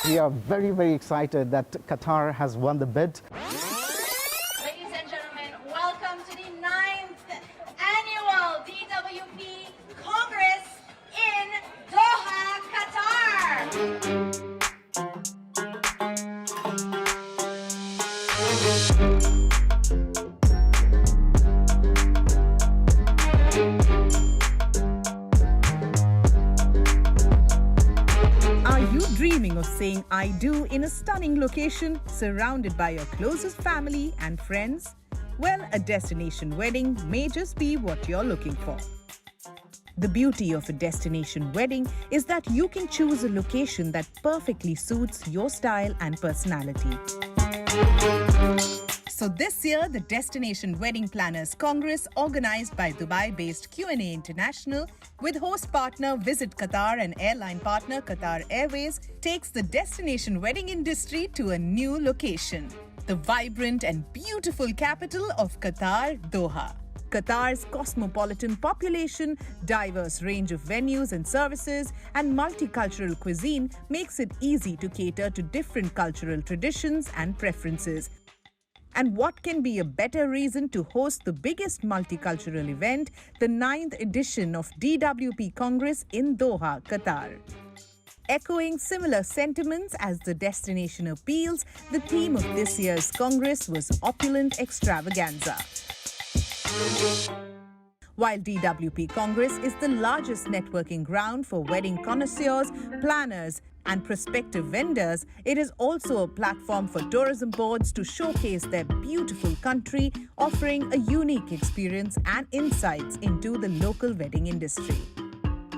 We are very, very excited that Qatar has won the bid. Ladies and gentlemen, welcome to the 9th annual DWP Congress in Doha, Qatar. Are you dreaming of saying I do in a stunning location surrounded by your closest family and friends? Well, a destination wedding may just be what you're looking for. The beauty of a destination wedding is that you can choose a location that perfectly suits your style and personality. So this year, the Destination Wedding Planners Congress, organized by Dubai-based Q&A International, with host partner Visit Qatar and airline partner Qatar Airways, takes the destination wedding industry to a new location, the vibrant and beautiful capital of Qatar, Doha. Qatar's cosmopolitan population, diverse range of venues and services, and multicultural cuisine makes it easy to cater to different cultural traditions and preferences. And what can be a better reason to host the biggest multicultural event, the 9th edition of DWP Congress in Doha, Qatar? Echoing similar sentiments as the destination appeals, the theme of this year's Congress was Opulent Extravaganza. While DWP Congress is the largest networking ground for wedding connoisseurs, planners, and prospective vendors, it is also a platform for tourism boards to showcase their beautiful country, offering a unique experience and insights into the local wedding industry.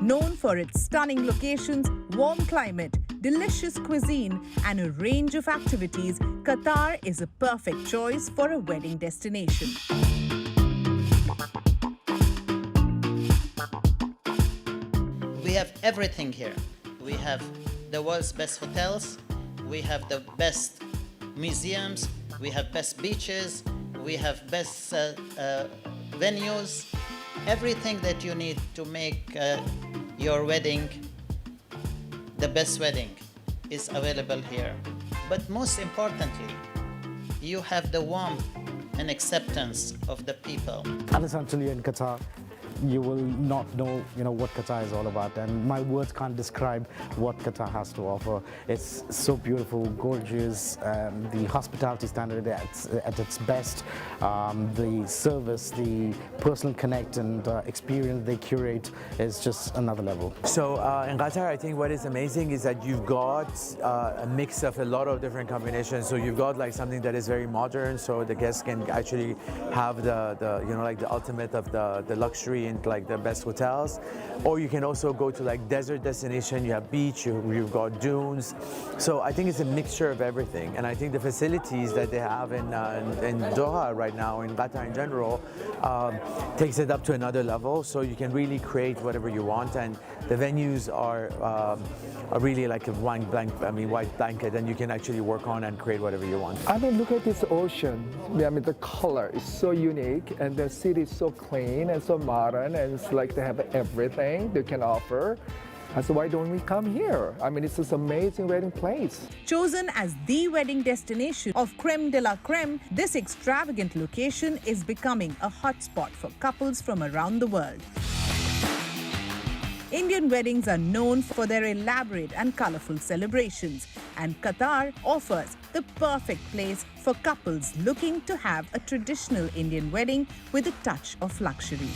Known for its stunning locations, warm climate, delicious cuisine, and a range of activities, Qatar is a perfect choice for a wedding destination. We have everything here. We have the world's best hotels, we have the best museums, we have best beaches, we have best venues. Everything that you need to make your wedding the best wedding is available here. But most importantly, you have the warmth and acceptance of the people. Unless until you're in Qatar, you will not know, what Qatar is all about, and my words can't describe what Qatar has to offer. It's so beautiful, gorgeous, the hospitality standard at its best, the service, the personal connect and experience they curate is just another level. So in Qatar, I think what is amazing is that you've got a mix of a lot of different combinations. So you've got like something that is very modern, so the guests can actually have the ultimate of the luxury in like the best hotels, or you can also go to like desert destination. You have beach, you've got dunes. So I think it's a mixture of everything, and I think the facilities that they have in Doha right now, in Qatar in general, takes it up to another level. So you can really create whatever you want, and the venues are really like a white blanket, and you can actually work on and create whatever you want. I mean, look at this ocean. I mean, the color is so unique, and the city is so clean and so modern, and it's like they have everything they can offer. And so why don't we come here? I mean, it's this amazing wedding place. Chosen as the wedding destination of creme de la creme, this extravagant location is becoming a hotspot for couples from around the world. Indian weddings are known for their elaborate and colorful celebrations, and Qatar offers the perfect place for couples looking to have a traditional Indian wedding with a touch of luxury.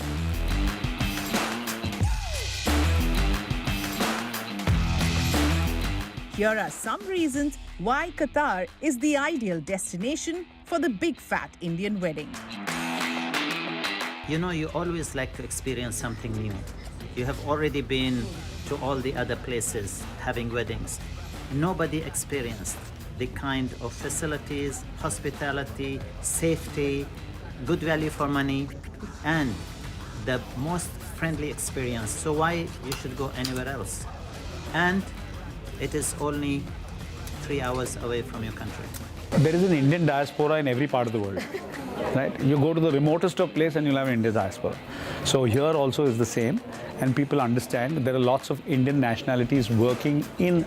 Here are some reasons why Qatar is the ideal destination for the big fat Indian wedding. You always like to experience something new. You have already been to all the other places having weddings. Nobody experienced the kind of facilities, hospitality, safety, good value for money, and the most friendly experience. So why you should go anywhere else? And it is only 3 hours away from your country. There is an Indian diaspora in every part of the world, right? You go to the remotest of place and you'll have an Indian diaspora. So here also is the same, and people understand that there are lots of Indian nationalities working in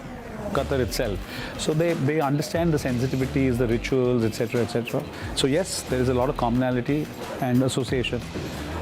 Qatar itself. So they understand the sensitivities, the rituals, etc., etc. So yes, there is a lot of commonality and association.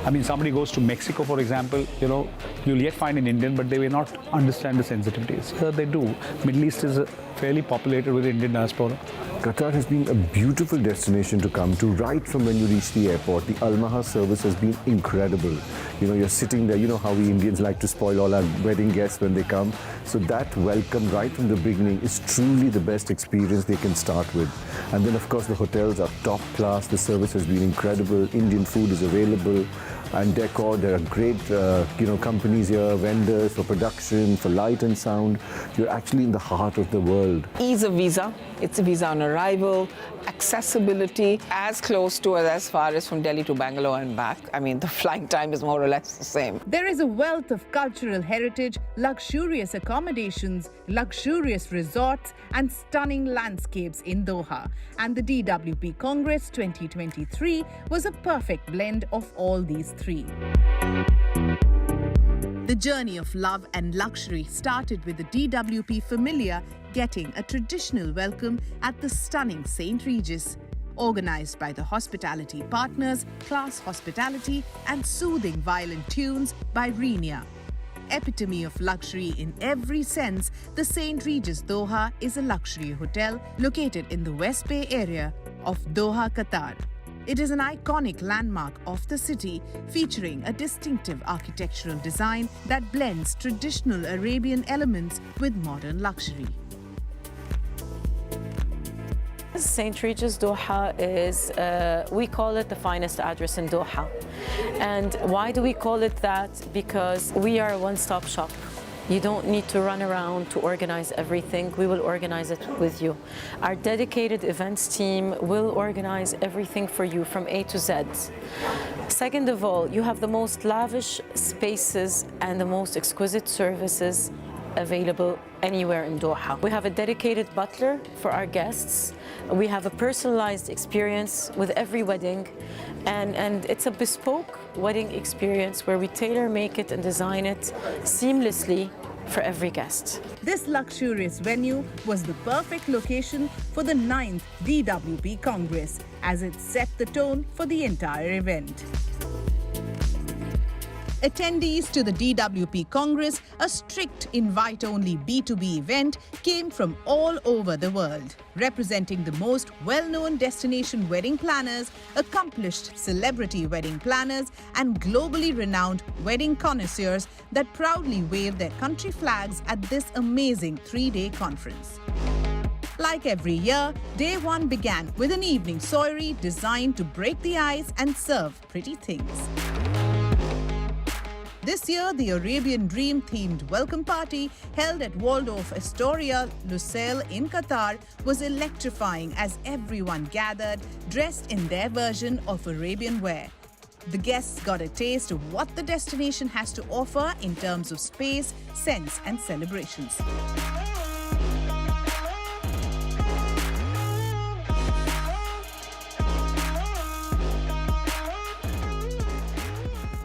I mean, somebody goes to Mexico, for example, you'll yet find an Indian, but they may not understand the sensitivities. Here they do. Middle East is fairly populated with Indian diaspora. Qatar has been a beautiful destination to come to right from when you reach the airport. The Al-Maha service has been incredible. You're sitting there, you know how we Indians like to spoil all our wedding guests when they come. So that welcome right from the beginning is truly the best experience they can start with. And then of course the hotels are top class, the service has been incredible, Indian food is available. And decor, there are great companies here, vendors for production, for light and sound. You're actually in the heart of the world. Ease of visa, it's a visa on arrival, accessibility, as close to as far as from Delhi to Bangalore and back. I mean, the flying time is more or less the same. There is a wealth of cultural heritage, luxurious accommodations, luxurious resorts, and stunning landscapes in Doha. And the DWP Congress 2023 was a perfect blend of all these three. The journey of love and luxury started with the DWP Familiar getting a traditional welcome at the stunning St. Regis. Organized by the hospitality partners, Class Hospitality, and soothing violin tunes by Renia. Epitome of luxury in every sense, the St. Regis Doha is a luxury hotel located in the West Bay area of Doha, Qatar. It is an iconic landmark of the city, featuring a distinctive architectural design that blends traditional Arabian elements with modern luxury. St. Regis Doha is, we call it the finest address in Doha. And why do we call it that? Because we are a one-stop shop. You don't need to run around to organize everything. We will organize it with you. Our dedicated events team will organize everything for you from A to Z. Second of all, you have the most lavish spaces and the most exquisite services available anywhere in Doha. We have a dedicated butler for our guests. We have a personalized experience with every wedding, and it's a bespoke wedding experience where we tailor make it and design it seamlessly for every guest. This luxurious venue was the perfect location for the 9th DWP Congress, as it set the tone for the entire event. Attendees to the DWP Congress, a strict invite-only B2B event, came from all over the world, representing the most well-known destination wedding planners, accomplished celebrity wedding planners, and globally renowned wedding connoisseurs that proudly wave their country flags at this amazing 3-day conference. Like every year, day one began with an evening soiree designed to break the ice and serve pretty things. This year, the Arabian Dream-themed welcome party held at Waldorf Astoria, Lusail in Qatar was electrifying as everyone gathered dressed in their version of Arabian wear. The guests got a taste of what the destination has to offer in terms of space, sense, and celebrations.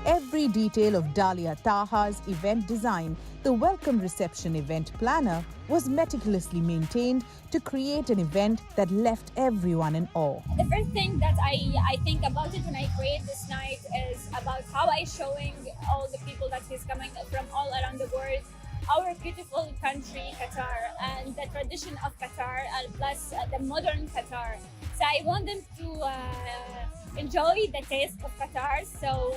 Every detail of Dalia Taha's event design, the welcome reception event planner, was meticulously maintained to create an event that left everyone in awe. The first thing that I think about it when I create this night is about how I showing all the people that is coming from all around the world our beautiful country, Qatar, and the tradition of Qatar, and plus the modern Qatar. So I want them to enjoy the taste of Qatar. So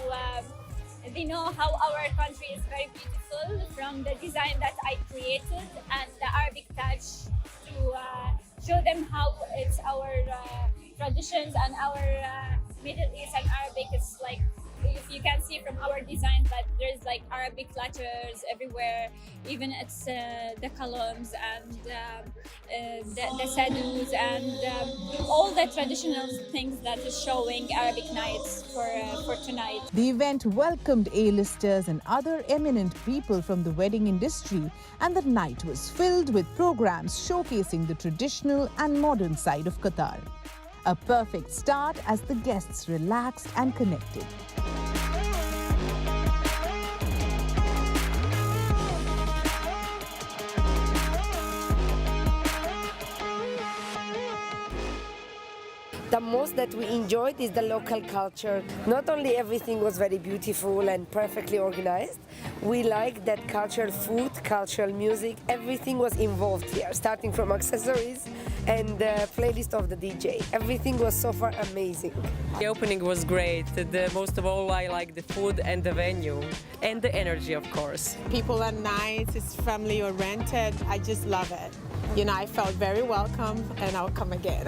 they know how our country is very beautiful from the design that I created and the Arabic touch to show them how it's our traditions and our Middle East and Arabic. It's like, if you can see from our design that there's like Arabic letters everywhere, even it's the columns and the sadus and all the traditional things that is showing Arabic nights for tonight. The event welcomed A-listers and other eminent people from the wedding industry, and the night was filled with programs showcasing the traditional and modern side of Qatar. A perfect start as the guests relaxed and connected. the most that we enjoyed is the local culture. Not only everything was very beautiful and perfectly organized, we liked that cultural food, cultural music, everything was involved here, starting from accessories and the playlist of the DJ. Everything was so far amazing. The opening was great. Most of all, I like the food and the venue and the energy, of course. People are nice, it's family oriented. I just love it. You know, I felt very welcome and I'll come again.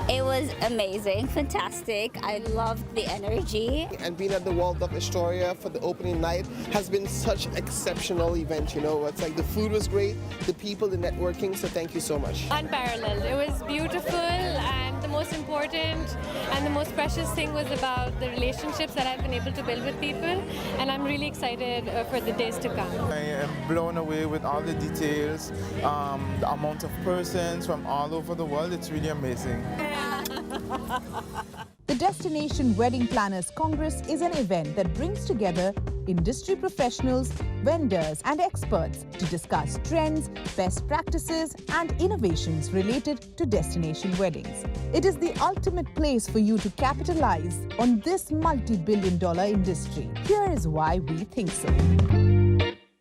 It was amazing, fantastic. I loved the energy. And being at the World of Astoria for the opening night has been such an exceptional event, you know. It's like the food was great, the people, the networking, so thank you so much. Unparalleled. It was beautiful, and the most important and the most precious thing was about the relationships that I've been able to build with people, and I'm really excited for the days to come. I am blown away with all the details, the amount of persons from all over the world. It's really amazing. The Destination Wedding Planners Congress is an event that brings together industry professionals, vendors and experts to discuss trends, best practices and innovations related to destination weddings. It is the ultimate place for you to capitalize on this multi-billion-dollar industry. Here is why we think so.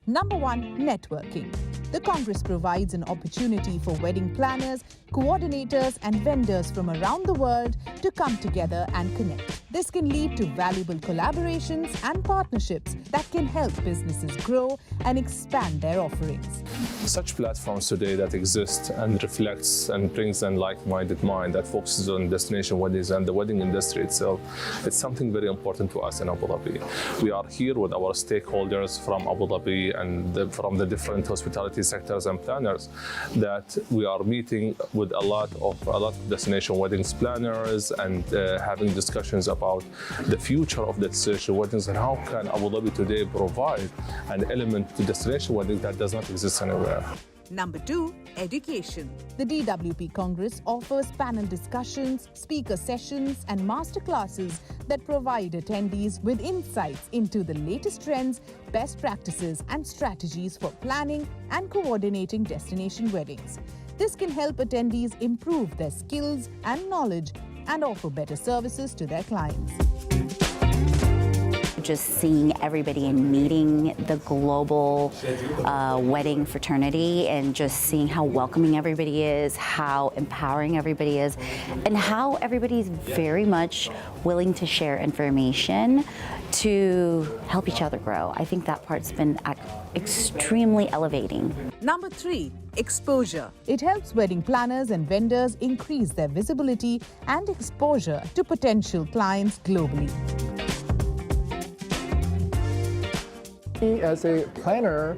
Number 1, networking. The Congress provides an opportunity for wedding planners, coordinators and vendors from around the world to come together and connect. This can lead to valuable collaborations and partnerships that can help businesses grow and expand their offerings. Such platforms today that exist and reflects and brings in like-minded mind that focuses on destination weddings and the wedding industry itself, it's something very important to us in Abu Dhabi. We are here with our stakeholders from Abu Dhabi and from the different hospitality sectors and planners that we are meeting with a lot of destination weddings planners and having discussions about the future of destination weddings and how can Abu Dhabi today provide an element to destination weddings that does not exist anywhere. Number 2, education. The DWP Congress offers panel discussions, speaker sessions and masterclasses that provide attendees with insights into the latest trends, best practices and strategies for planning and coordinating destination weddings. This can help attendees improve their skills and knowledge and offer better services to their clients. Just seeing everybody and meeting the global wedding fraternity and just seeing how welcoming everybody is, how empowering everybody is, and how everybody's very much willing to share information to help each other grow. I think that part's been extremely elevating. Number 3, exposure. It helps wedding planners and vendors increase their visibility and exposure to potential clients globally. As a planner,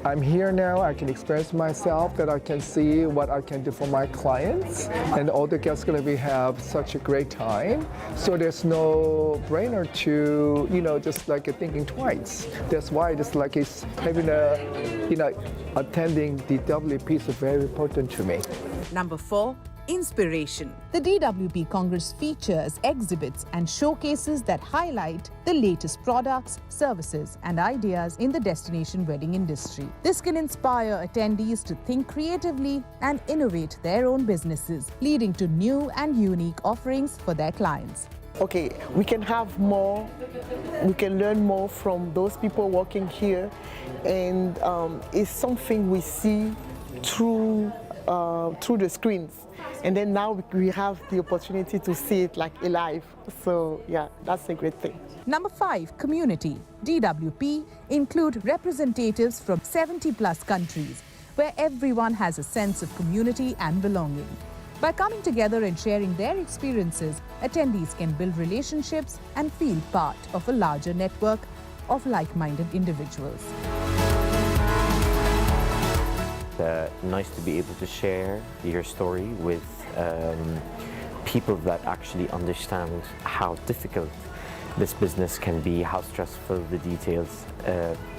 I'm here now, I can express myself, that I can see what I can do for my clients, and all the guests are going to have such a great time. So there's no brainer to, just like thinking twice. That's why just like it's having attending DWP is very important to me. Number 4, inspiration. The DWP Congress features exhibits and showcases that highlight the latest products, services, and ideas in the destination wedding industry. This can inspire attendees to think creatively and innovate their own businesses, leading to new and unique offerings for their clients. Okay, we can have more, we can learn more from those people working here, and it's something we see through the screens. And then now we have the opportunity to see it like alive. So yeah, that's a great thing. Number 5, community. DWP include representatives from 70+ countries, where everyone has a sense of community and belonging. By coming together and sharing their experiences, attendees can build relationships and feel part of a larger network of like-minded individuals. Nice to be able to share your story with people that actually understand how difficult this business can be, how stressful the details,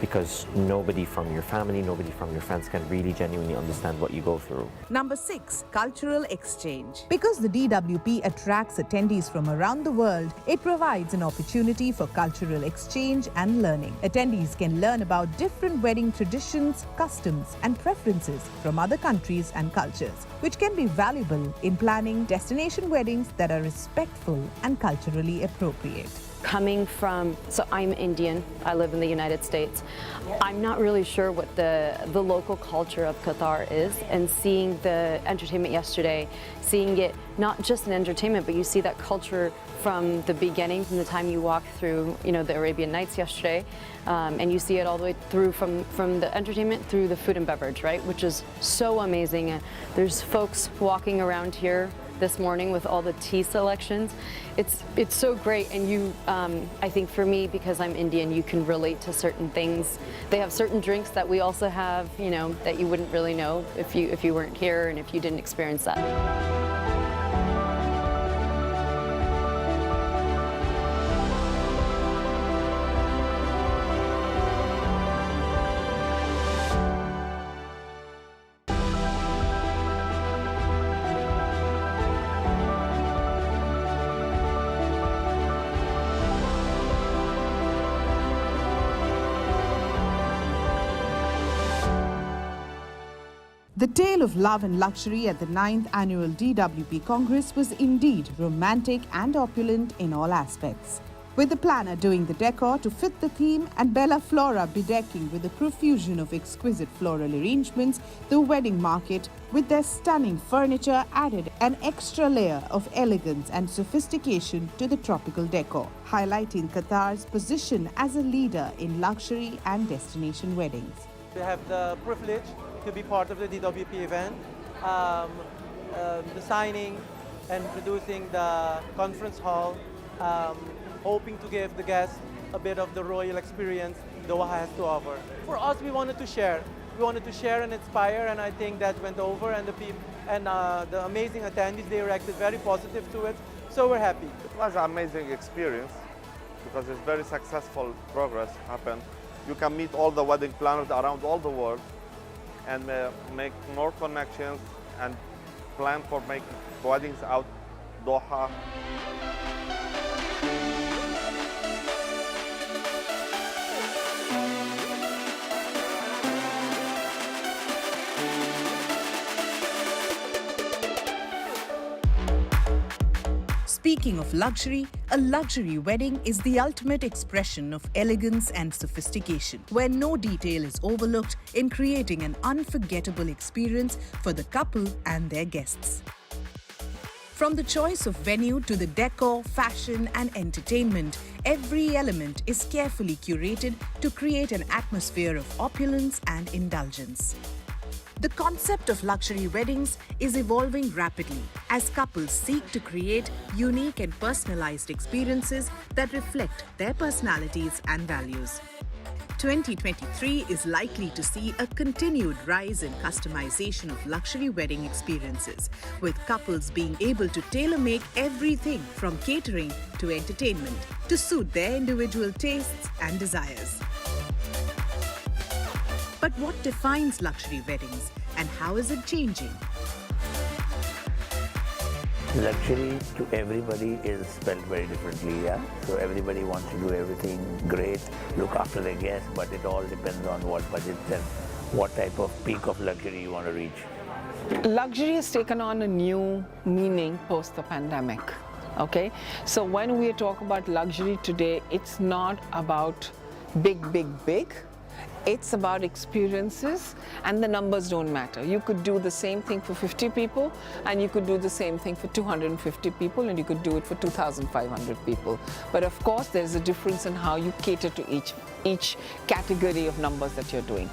because nobody from your family, nobody from your friends can really genuinely understand what you go through. Number 6, cultural exchange. Because the DWP attracts attendees from around the world, it provides an opportunity for cultural exchange and learning. Attendees can learn about different wedding traditions, customs, and preferences from other countries and cultures, which can be valuable in planning destination weddings that are respectful and culturally appropriate. Coming from, so I'm Indian, I live in the United States. I'm not really sure what the local culture of Qatar is, and seeing the entertainment yesterday, seeing it not just in entertainment, but you see that culture from the beginning, from the time you walk through, the Arabian Nights yesterday, and you see it all the way through from the entertainment through the food and beverage, right, which is so amazing. There's folks walking around here this morning with all the tea selections. It's so great, and you, I think for me, because I'm Indian, you can relate to certain things. They have certain drinks that we also have, that you wouldn't really know if you weren't here and if you didn't experience that. The tale of love and luxury at the 9th Annual DWP Congress was indeed romantic and opulent in all aspects. With the planner doing the decor to fit the theme and Bella Flora bedecking with a profusion of exquisite floral arrangements, the wedding market, with their stunning furniture, added an extra layer of elegance and sophistication to the tropical decor, highlighting Qatar's position as a leader in luxury and destination weddings. We have the privilege to be part of the DWP event, designing and producing the conference hall, hoping to give the guests a bit of the royal experience Doha has to offer. For us, we wanted to share. We wanted to share and inspire, and I think that went over, and the amazing attendees, they reacted very positive to it, so we're happy. It was an amazing experience because it's very successful progress happened. You can meet all the wedding planners around all the world and make more connections and plan for making weddings out Doha. Speaking of luxury, a luxury wedding is the ultimate expression of elegance and sophistication, where no detail is overlooked in creating an unforgettable experience for the couple and their guests. From the choice of venue to the decor, fashion, and entertainment, every element is carefully curated to create an atmosphere of opulence and indulgence. The concept of luxury weddings is evolving rapidly as couples seek to create unique and personalized experiences that reflect their personalities and values. 2023 is likely to see a continued rise in customization of luxury wedding experiences, with couples being able to tailor-make everything from catering to entertainment to suit their individual tastes and desires. But what defines luxury weddings, and how is it changing? Luxury to everybody is spelled very differently, yeah? So everybody wants to do everything great, look after their guests, but it all depends on what budget and what type of peak of luxury you want to reach. Luxury has taken on a new meaning post the pandemic, okay? So when we talk about luxury today, it's not about big. It's about experiences, and the numbers don't matter. You could do the same thing for 50 people, and you could do the same thing for 250 people, and you could do it for 2,500 people. But of course, there's a difference in how you cater to each category of numbers that you're doing.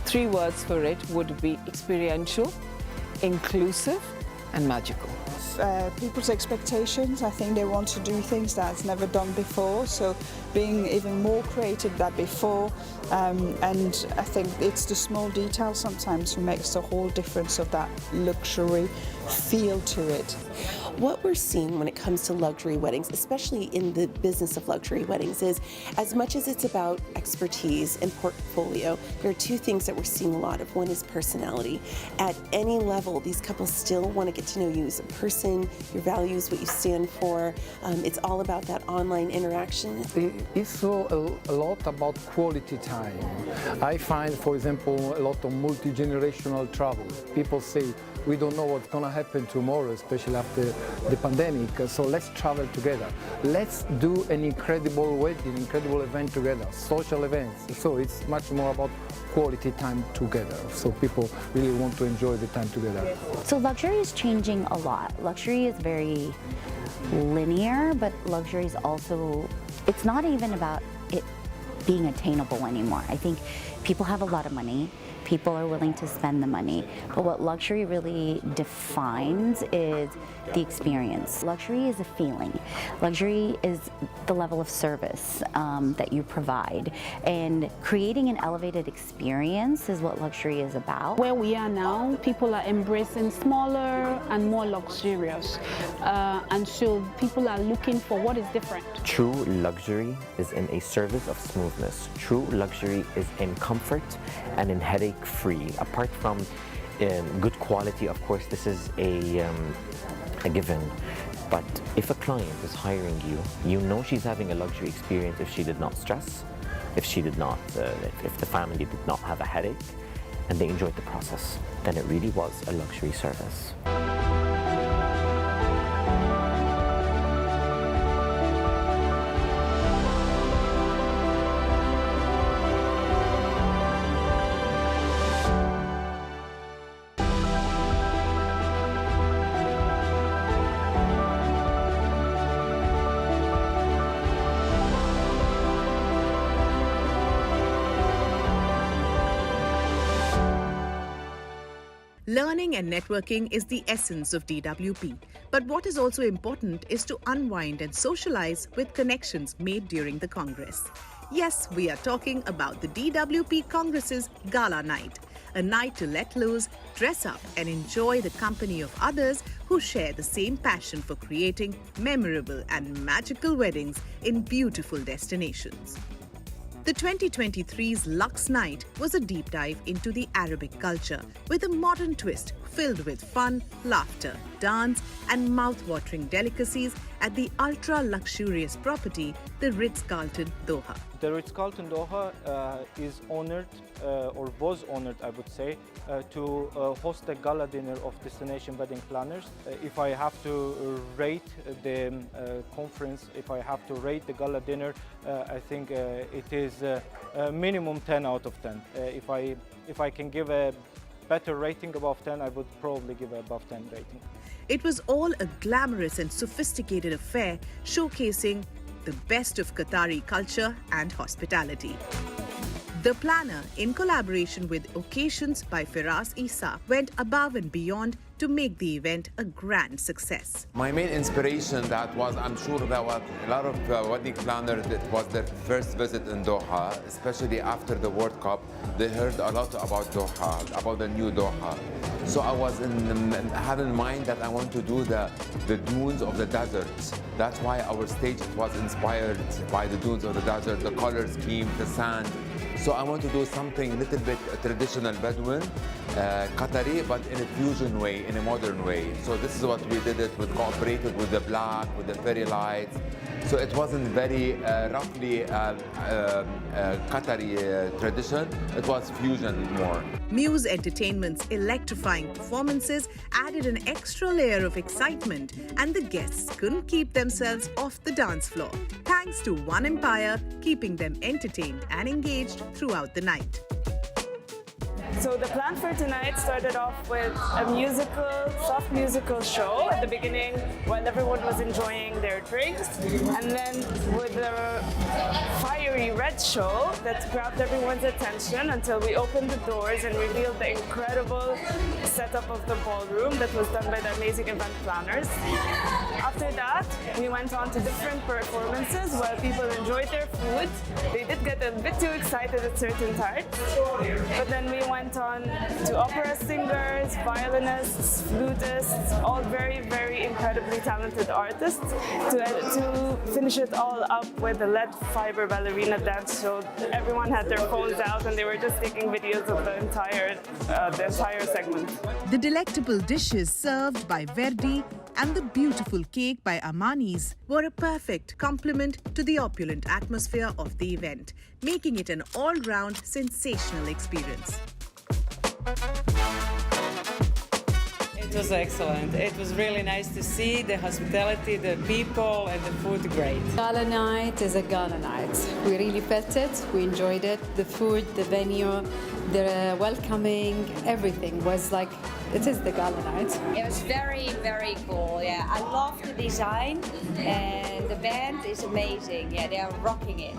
3 words for it would be experiential, inclusive, and magical. People's expectations, I think they want to do things that's never done before, so being even more creative than before, and I think it's the small details sometimes who makes the whole difference of that luxury feel to it. What we're seeing when it comes to luxury weddings, especially in the business of luxury weddings, is as much as it's about expertise and portfolio, there are two things that we're seeing a lot of. One is personality. At any level, these couples still want to get to know you as a person, your values, what you stand for. It's all about that online interaction. It's a lot about quality time. I find, for example, a lot of multi-generational travel. People say, we don't know what's going to happen tomorrow, especially after the pandemic, so let's travel together. Let's do an incredible wedding, incredible event together, social events. So it's much more about quality time together. So people really want to enjoy the time together. So luxury is changing a lot. Luxury is very linear, but luxury is also, it's not even about it being attainable anymore. I think people have a lot of money. People are willing to spend the money, but what luxury really defines is the experience. Luxury is a feeling. Luxury is the level of service that you provide, and creating an elevated experience is what luxury is about. Where we are now, people are embracing smaller and more luxurious, and so people are looking for what is different. True luxury is in a service of smoothness. True luxury is in comfort and in headache-free. Apart from good quality, of course, this is a given. But if a client is hiring you, you know she's having a luxury experience if she did not stress, if she did not, if the family did not have a headache, and they enjoyed the process, then it really was a luxury service. Learning and networking is the essence of DWP. But what is also important is to unwind and socialize with connections made during the Congress. Yes, we are talking about the DWP Congress's Gala Night, a night to let loose, dress up and enjoy the company of others who share the same passion for creating memorable and magical weddings in beautiful destinations. The 2023's Lux Night was a deep dive into the Arabic culture with a modern twist filled with fun, laughter, dance and mouth-watering delicacies at the ultra-luxurious property, the Ritz-Carlton Doha. The Ritz-Carlton Doha is honored, or was honored, I would say, to host a gala dinner of destination wedding planners. If I have to rate the conference, if I have to rate the gala dinner, I think it is a minimum 10 out of 10. If I can give a better rating above 10, I would probably give an above 10 rating. It was all a glamorous and sophisticated affair showcasing the best of Qatari culture and hospitality. The planner, in collaboration with Occasions by Firas Isa, went above and beyond to make the event a grand success. My main inspiration that was, I'm sure that was a lot of wedding planners, it was their first visit in Doha, especially after the World Cup. They heard a lot about Doha, about the new Doha. So I was had in mind that I want to do the dunes of the desert. That's why our stage was inspired by the dunes of the desert, the color scheme, the sand. So I want to do something a little bit traditional Bedouin, Qatari, but in a fusion way, in a modern way. So this is what we did it with, cooperated with the black, with the fairy lights. So it wasn't very roughly Qatari tradition, it was fusion more. Muse Entertainment's electrifying performances added an extra layer of excitement, and the guests couldn't keep themselves off the dance floor, thanks to One Empire keeping them entertained and engaged throughout the night. So the plan for tonight started off with a soft musical show at the beginning while everyone was enjoying their drinks, and then with a fiery red show that grabbed everyone's attention until we opened the doors and revealed the incredible setup of the ballroom that was done by the amazing event planners. After that, we went on to different performances while people enjoyed their food. They did get a bit too excited at certain times, but then we went on to opera singers, was violinists, flutists, all very, very incredibly talented artists, to finish it all up with a lead fiber ballerina dance show. Everyone had their phones out and they were just taking videos of the entire segment. The delectable dishes served by Verdi and the beautiful cake by Amani's were a perfect complement to the opulent atmosphere of the event, making it an all-round sensational experience. It was excellent. It was really nice to see the hospitality, the people, and the food great. Gala night is a gala night. We really felt it. We enjoyed it. The food, the venue, the welcoming, everything was like, it is the gala night. It was very, very cool. Yeah, I love the design and the band is amazing. Yeah, they are rocking it.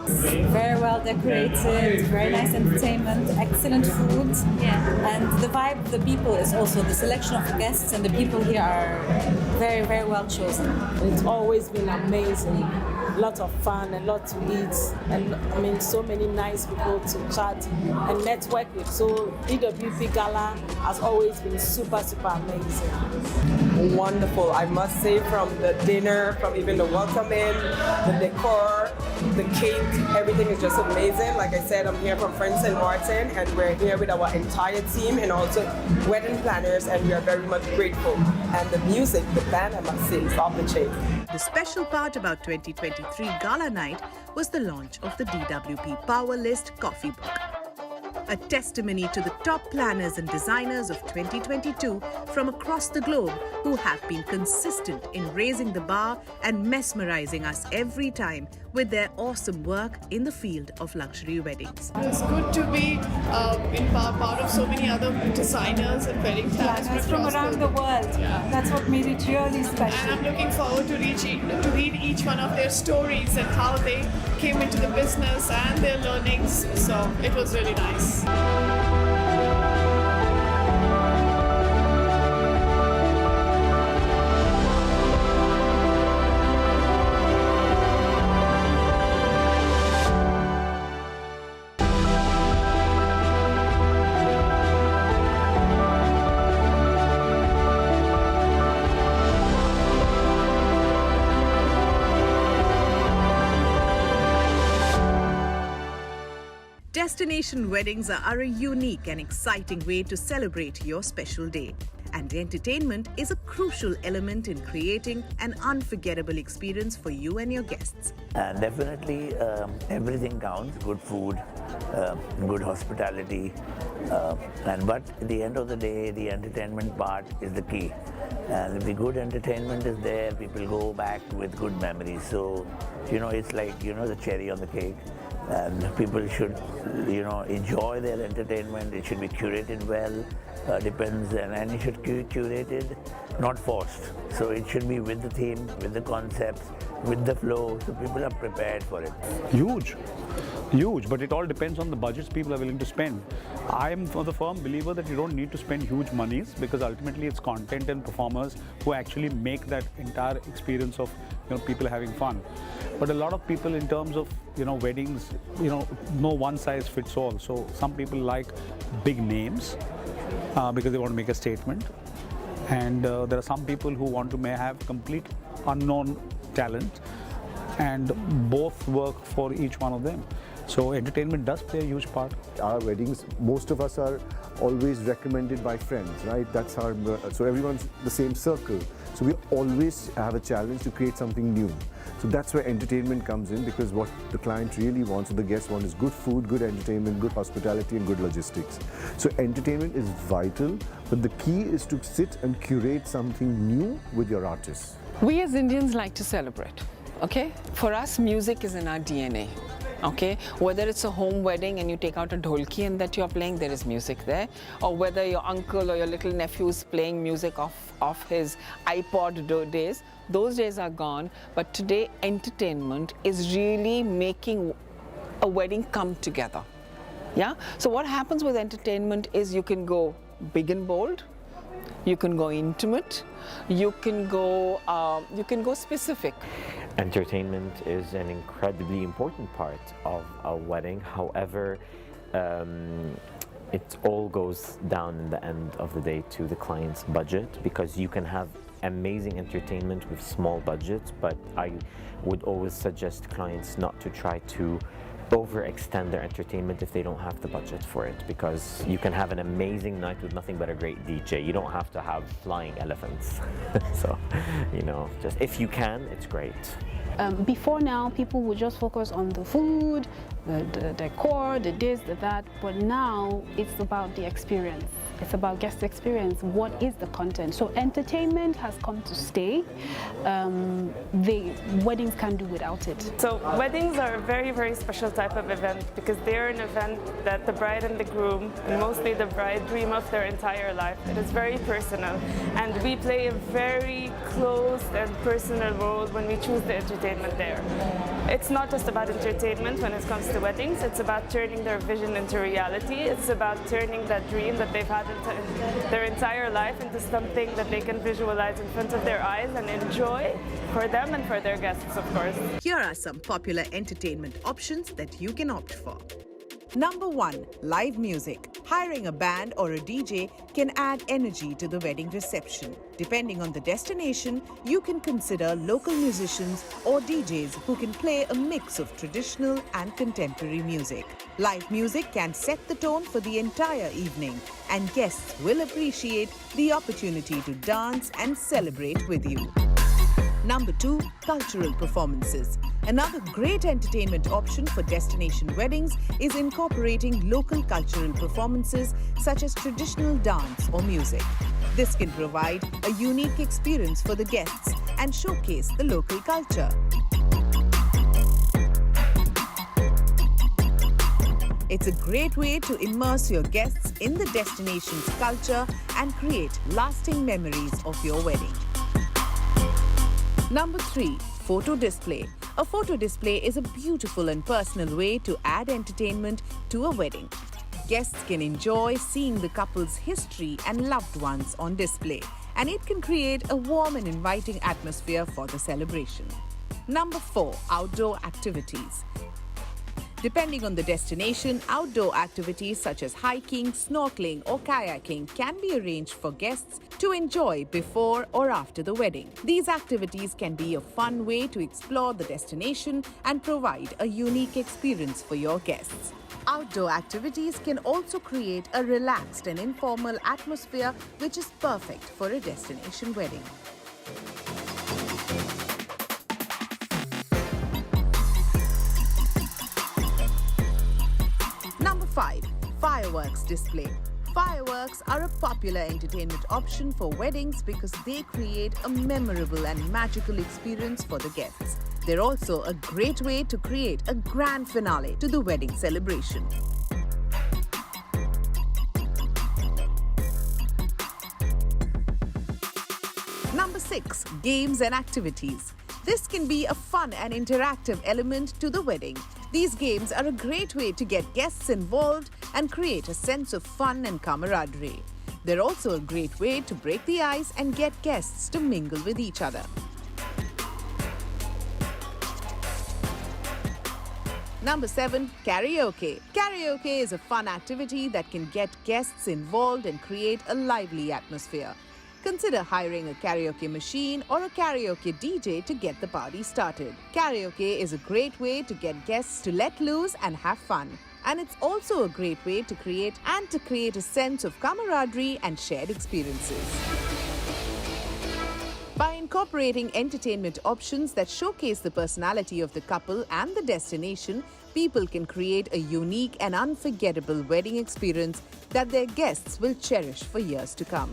Very well decorated, very nice entertainment, excellent food. Yeah. And the vibe of the people is also the selection of guests, and the people here are very, very well chosen. It's always been amazing. Lots of fun and lots to eat, and I mean so many nice people to chat and network with. So DWP Gala has always been super amazing. Wonderful, I must say, from the dinner, from even the welcoming, the decor, the cake, everything is just amazing. Like I said, I'm here from French St. Martin and we're here with our entire team and also wedding planners, and we are very much grateful. And the music, the band, I must say, is off the chain. The special part about 2023 Gala Night was the launch of the DWP Power List coffee book. A testimony to the top planners and designers of 2022 from across the globe who have been consistent in raising the bar and mesmerizing us every time with their awesome work in the field of luxury weddings. It's good to be in part of so many other designers and wedding planners from around the world. Yeah. That's what made it really special. And I'm looking forward to read each one of their stories and how they came into the business and their learnings. So it was really nice. Destination weddings are a unique and exciting way to celebrate your special day. And entertainment is a crucial element in creating an unforgettable experience for you and your guests. Definitely everything counts, good food, good hospitality, but at the end of the day, the entertainment part is the key. And if the good entertainment is there, people go back with good memories. So, it's like, the cherry on the cake. And people should, enjoy their entertainment. It should be curated well, depends, and it should be curated, not forced. So it should be with the theme, with the concepts, with the flow, so people are prepared for it. Huge, but it all depends on the budgets people are willing to spend. I am the firm believer that you don't need to spend huge monies, because ultimately it's content and performers who actually make that entire experience of people having fun. But a lot of people, in terms of weddings, no one size fits all. So some people like big names because they want to make a statement, and there are some people who want to have complete unknown talent, and both work for each one of them. So entertainment does play a huge part. Our weddings, most of us are always recommended by friends, right? That's our, so everyone's the same circle. So we always have a challenge to create something new. So that's where entertainment comes in, because what the client really wants, or the guests want, is good food, good entertainment, good hospitality, and good logistics. So entertainment is vital, but the key is to sit and curate something new with your artists. We as Indians like to celebrate, okay? For us, music is in our DNA. Okay, whether it's a home wedding and you take out a dholki and that you're playing, there is music there, or whether your uncle or your little nephew is playing music off his iPod days, those days are gone. But today, entertainment is really making a wedding come together. Yeah. So what happens with entertainment is you can go big and bold, you can go intimate, you can go specific. Entertainment is an incredibly important part of a wedding. However, it all goes down in the end of the day to the client's budget, because you can have amazing entertainment with small budgets, but I would always suggest clients not to try to overextend their entertainment if they don't have the budget for it, because you can have an amazing night with nothing but a great DJ. You don't have to have flying elephants. So, you know, just if you can, it's great. Before now, people would just focus on the food, the decor, the this, the that, but now it's about the experience. It's about guest experience. What is the content? So entertainment has come to stay. The weddings can't do without it. So weddings are a very, very special type of event because they're an event that the bride and the groom, and mostly the bride, dream of their entire life. It is very personal, and we play a very close and personal role when we choose the entertainment there. It's not just about entertainment when it comes to weddings. It's about turning their vision into reality. It's about turning that dream that they've had their entire life into something that they can visualize in front of their eyes and enjoy for them and for their guests, of course. Here are some popular entertainment options that you can opt for. Number 1, live music. Hiring a band or a DJ can add energy to the wedding reception. Depending on the destination, you can consider local musicians or DJs who can play a mix of traditional and contemporary music. Live music can set the tone for the entire evening, and guests will appreciate the opportunity to dance and celebrate with you. Number 2, cultural performances. Another great entertainment option for destination weddings is incorporating local cultural performances such as traditional dance or music. This can provide a unique experience for the guests and showcase the local culture. It's a great way to immerse your guests in the destination's culture and create lasting memories of your wedding. Number 3, photo display. A photo display is a beautiful and personal way to add entertainment to a wedding. Guests can enjoy seeing the couple's history and loved ones on display, and it can create a warm and inviting atmosphere for the celebration. Number 4, outdoor activities. Depending on the destination, outdoor activities such as hiking, snorkeling or kayaking can be arranged for guests to enjoy before or after the wedding. These activities can be a fun way to explore the destination and provide a unique experience for your guests. Outdoor activities can also create a relaxed and informal atmosphere, which is perfect for a destination wedding. Number 5, fireworks display. Fireworks are a popular entertainment option for weddings because they create a memorable and magical experience for the guests. They're also a great way to create a grand finale to the wedding celebration. Number 6, games and activities. This can be a fun and interactive element to the wedding. These games are a great way to get guests involved and create a sense of fun and camaraderie. They're also a great way to break the ice and get guests to mingle with each other. Number 7, karaoke. Karaoke is a fun activity that can get guests involved and create a lively atmosphere. Consider hiring a karaoke machine or a karaoke DJ to get the party started. Karaoke is a great way to get guests to let loose and have fun. And it's also a great way to create a sense of camaraderie and shared experiences. By incorporating entertainment options that showcase the personality of the couple and the destination, people can create a unique and unforgettable wedding experience that their guests will cherish for years to come.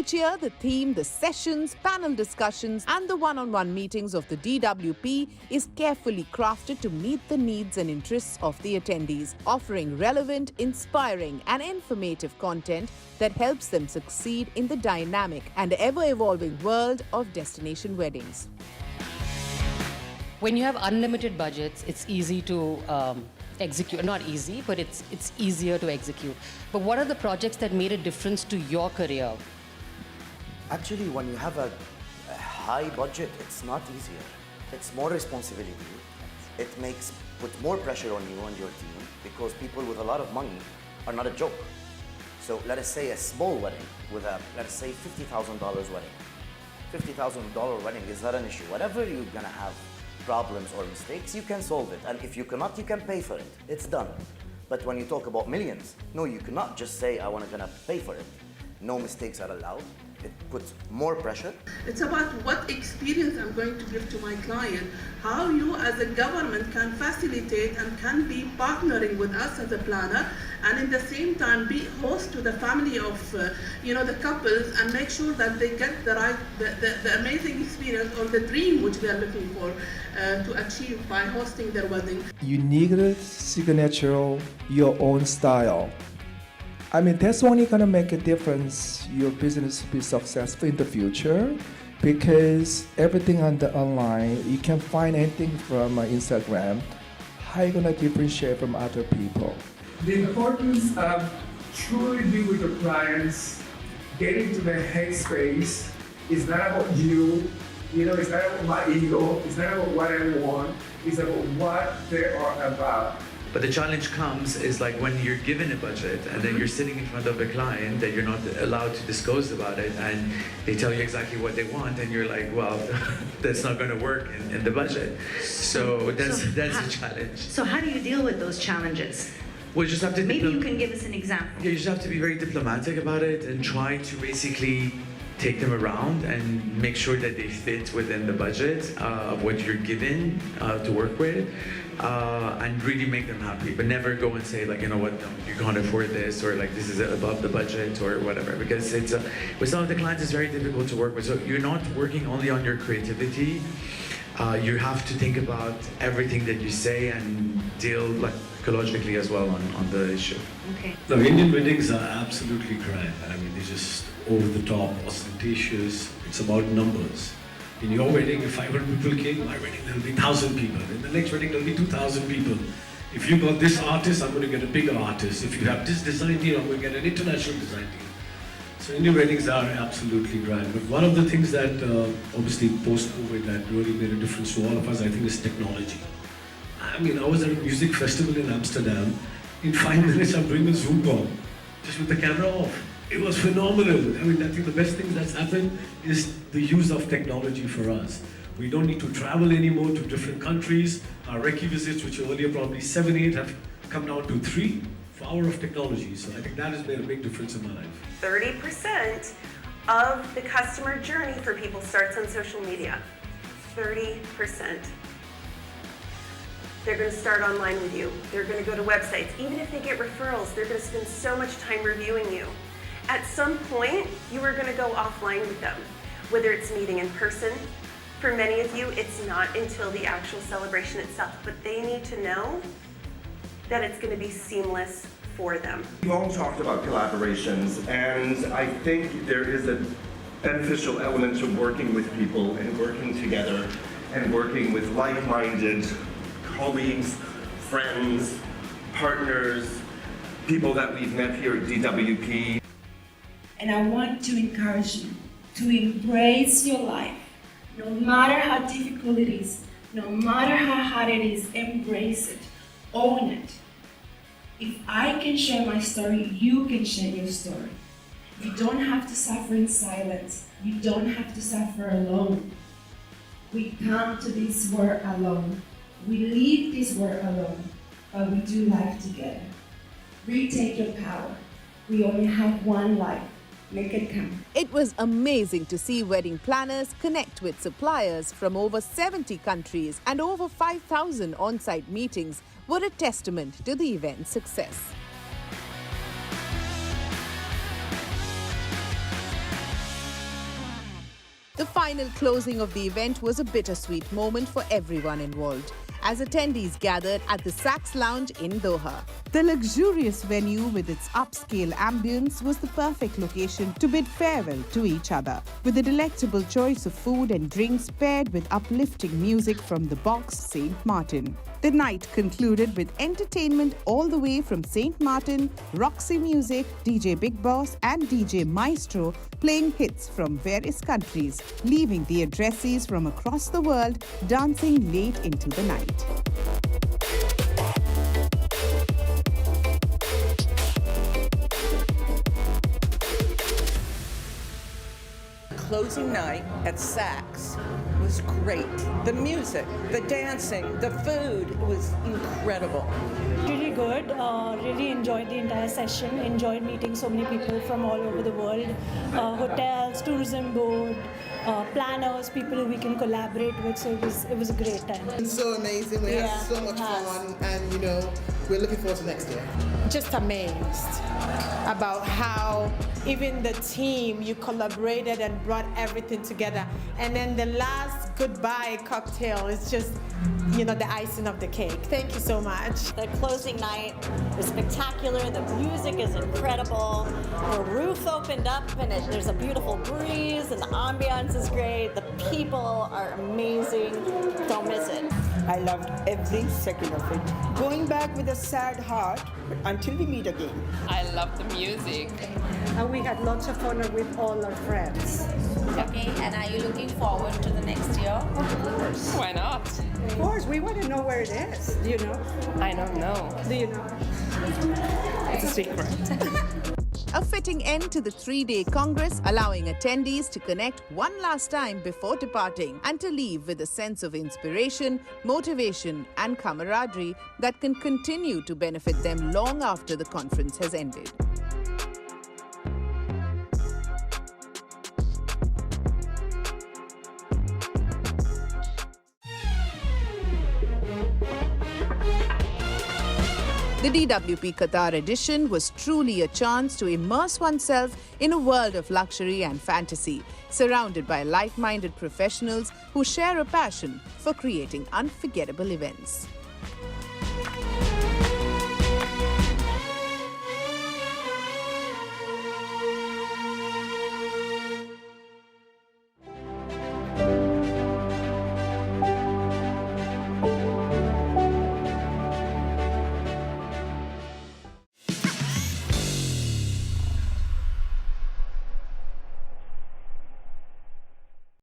Each year, the theme, the sessions, panel discussions, and the one-on-one meetings of the DWP is carefully crafted to meet the needs and interests of the attendees, offering relevant, inspiring, and informative content that helps them succeed in the dynamic and ever-evolving world of destination weddings. When you have unlimited budgets, it's easy to execute. Not easy, but it's easier to execute. But what are the projects that made a difference to your career? Actually, when you have a high budget, it's not easier. It's more responsibility. It puts more pressure on you and your team because people with a lot of money are not a joke. So let us say a small wedding with let's say $50,000 wedding. $50,000 wedding is not an issue. Whatever you're gonna have problems or mistakes, you can solve it. And if you cannot, you can pay for it. It's done. But when you talk about millions, no, you cannot just say, I want to pay for it. No mistakes are allowed. It puts more pressure. It's about what experience I'm going to give to my client, how you as a government can facilitate and can be partnering with us as a planner, and in the same time be host to the family of the couples and make sure that they get the amazing experience or the dream which they are looking for to achieve by hosting their wedding. Unique signature, your own style. I mean, that's only gonna make a difference your business be successful in the future, because everything on the online, you can find anything from Instagram. How are you gonna differentiate from other people? The importance of truly being with your clients, getting to the headspace, is not about you, it's not about my ego, it's not about what I want, it's about what they are about. But the challenge comes is like when you're given a budget and then you're sitting in front of a client that you're not allowed to disclose about it, and they tell you exactly what they want, and you're like, well, that's not going to work in the budget. So that's a challenge. So how do you deal with those challenges? Well, you just have to. Maybe you can give us an example. Yeah, you just have to be very diplomatic about it and try to basically take them around and make sure that they fit within the budget of what you're given to work with, and really make them happy. But never go and say like, you know what, no, you can't afford this, or like this is above the budget or whatever, because it's with some of the clients it's very difficult to work with. So you're not working only on your creativity. You have to think about everything that you say and deal like ecologically as well on the issue. Okay. The Indian weddings are absolutely grand. I mean, they're just over the top, ostentatious. It's about numbers. In your wedding, if 500 people came, my wedding there'll be 1,000 people. In the next wedding, there'll be 2,000 people. If you got this artist, I'm going to get a bigger artist. If you have this design team, I'm going to get an international design team. So Indian weddings are absolutely grand. But one of the things that obviously post-COVID that really made a difference to all of us, I think, is technology. I mean, I was at a music festival in Amsterdam. In 5 minutes, I'm doing a Zoom call, just with the camera off. It was phenomenal. I mean, I think the best thing that's happened is the use of technology for us. We don't need to travel anymore to different countries. Our recce visits, which were earlier probably 7, 8, have come down to 3. Power of technology. So I think that has made a big difference in my life. 30% of the customer journey for people starts on social media. 30%. They're going to start online with you. They're going to go to websites. Even if they get referrals, they're going to spend so much time reviewing you. At some point, you are going to go offline with them, whether it's meeting in person. For many of you, it's not until the actual celebration itself, but they need to know that it's going to be seamless for them. We've all talked about collaborations, and I think there is a beneficial element to working with people and working together and working with like-minded colleagues, friends, partners, people that we've met here at DWP. And I want to encourage you to embrace your life. No matter how difficult it is, no matter how hard it is, embrace it, own it. If I can share my story, you can share your story. You don't have to suffer in silence. You don't have to suffer alone. We come to this world alone. We leave this world alone, but we do life together. Retake your power. We only have one life. Make it count. It was amazing to see wedding planners connect with suppliers from over 70 countries, and over 5,000 on-site meetings were a testament to the event's success. The final closing of the event was a bittersweet moment for everyone involved, as attendees gathered at the Saks Lounge in Doha. The luxurious venue with its upscale ambience was the perfect location to bid farewell to each other, with a delectable choice of food and drinks paired with uplifting music from the box St. Martin. The night concluded with entertainment all the way from St. Martin, Roxy Music, DJ Big Boss and DJ Maestro playing hits from various countries, leaving the addressees from across the world dancing late into the night. Closing night at Saks was great. The music, the dancing, the food, it was incredible. Really good. Really enjoyed the entire session. Enjoyed meeting so many people from all over the world. Hotels, tourism board, planners, people who we can collaborate with. So it was a great time. It's so amazing. We had so much fun, and we're looking forward to next year. Just amazed about how even the team, you collaborated and brought everything together. And then the last goodbye cocktail is just, the icing of the cake. Thank you so much. The closing night was spectacular. The music is incredible. The roof opened up and there's a beautiful breeze and the ambiance is great. The people are amazing. Don't miss it. I loved every second of it. Going back with a sad heart, but until we meet again. I love the music. And we had lots of fun with all our friends. Okay, and are you looking forward to the next year? Of course. Why not? Of course, we want to know where it is. Do you know? I don't know. Do you know? It's a secret. A fitting end to the 3-day Congress, allowing attendees to connect one last time before departing and to leave with a sense of inspiration, motivation and camaraderie that can continue to benefit them long after the conference has ended. The DWP Qatar edition was truly a chance to immerse oneself in a world of luxury and fantasy, surrounded by like-minded professionals who share a passion for creating unforgettable events.